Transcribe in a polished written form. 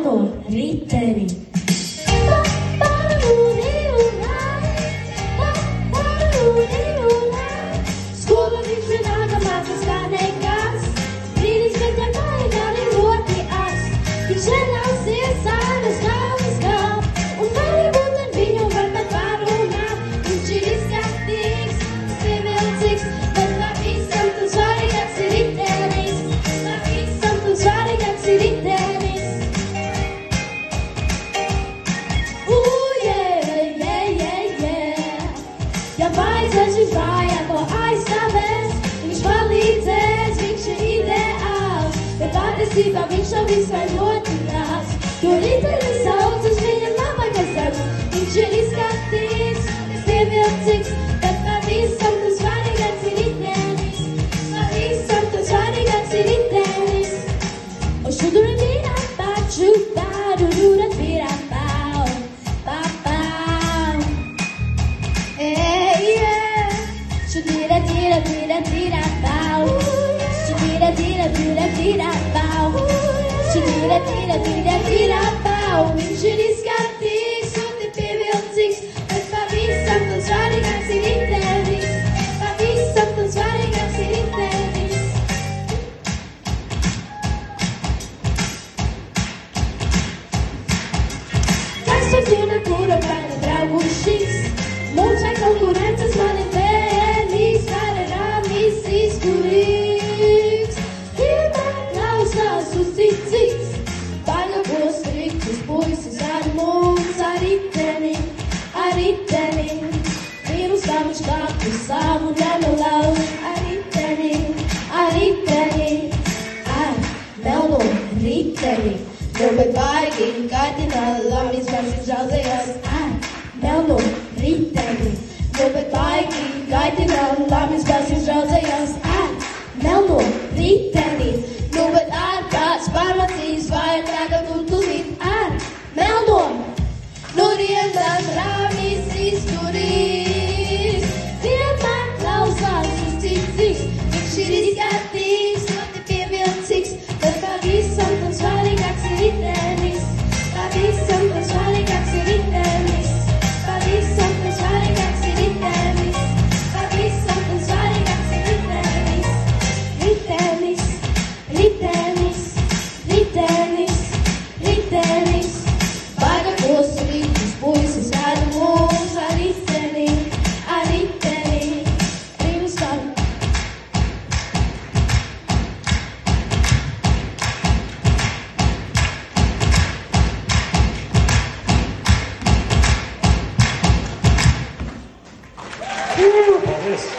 melno riteni. Skola viņš vienalga mācās kā nekas, brīdis, kad ar mājām ļoti as. Viņš nenāksies sādas kāpes kāp, un varbūt ar viņu var pat pārunāt. Viņš ir izskatīgs, pievilcīgs, bet par visam tu svarīgāks ir ritenis. Par visam tu svarīgāks ir ritenis. Ja vajadzēs viņš vājā to aizstāvēs, viņš palīdzēs, viņš ir ideāls, bet patiesībā viņš jau visai ļoti tās, jo ritenis sauc uz viņa labākais darbs. Viņš ir izskatīgs, pievilcīgs, bet par visam tu svarīgāks ir ritenis. Par visam tu svarīgāks ir ritenis. O šudura vīrā paču, tādu rūrat vīrā pau, papau. Tira, tira, tira, tira, pau. Tira, tira, tira, tira, pau. Tira, tira, tira, tira, pau. Viņš ir izskatīgs un te pievilcīgs, bet pavisam tu svarīgāks ir ritenis. Pavisam tu svarīgāks ir ritenis. Kas tu zina, kura brāļa draugu šis? Mums vai konkurences mani vēlīs, karerāmis izturīgs. Vienmēr klausās uz cits, paļakos striktus puisis ar mums, ar riteni. Vīrus kā viņš kāpu savu nenolauž, ar riteni, ar melno riteni. Nu, bet baigi kardinālamis vairs izraudzējās, ar melno riteni. Nu, bet baigi kardinālamis vairs izraudzējās, ar melno riteni. Nu, bet ārprāts pārmacīs, vai tagad un tūlīt ar melno. Nu, riendas rāmis izturīs, vienmēr klausās uz cits. Viņš ir izskatīgs, ļoti pievilcīgs, bet pavisam tam svarīgāks ir ritenis. Pavisam tam svarīgāks ir ritenis. Pavisam tam svarīgāks ir ritenis. Pavisam tam svarīgāks ir ritenis. Ritenis, ritenis, ritenis, ritenis. Baigakos rītus puisis ar mums, ar riteni, ar riteni. Brīnus kā. Paldies!